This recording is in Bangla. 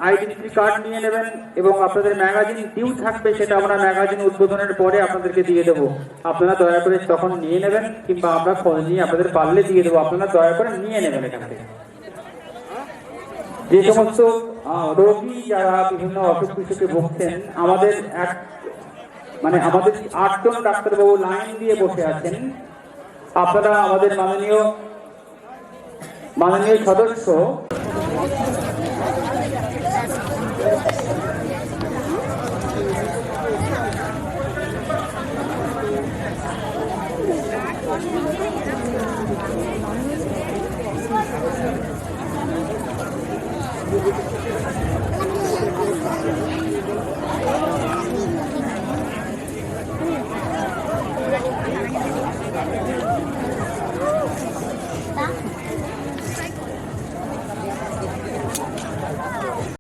আইডেন্টি কার্ড নিয়ে নেবেন এবং আপনাদের ম্যাগাজিন ডিউ থাকবে, সেটা আমরা ম্যাগাজিন উদ্বোধনের পরে আপনাদেরকে দিয়ে দেবো। আপনারা দয়া করে তখন নিয়ে নেবেন, কিংবা আমরা খোঁজ নিয়ে আপনাদের পারলে দিয়ে দেবো, আপনারা দয়া করে নিয়ে নেবেন এখান থেকে। যে সমস্ত রোগী যারা বিভিন্ন অসুখ বিসুখে ভুগছেন, আমাদের আমাদের 8 জন ডাক্তারবাবু লাইন দিয়ে বসে আছেন। আপনারা আমাদের মাননীয় সদস্য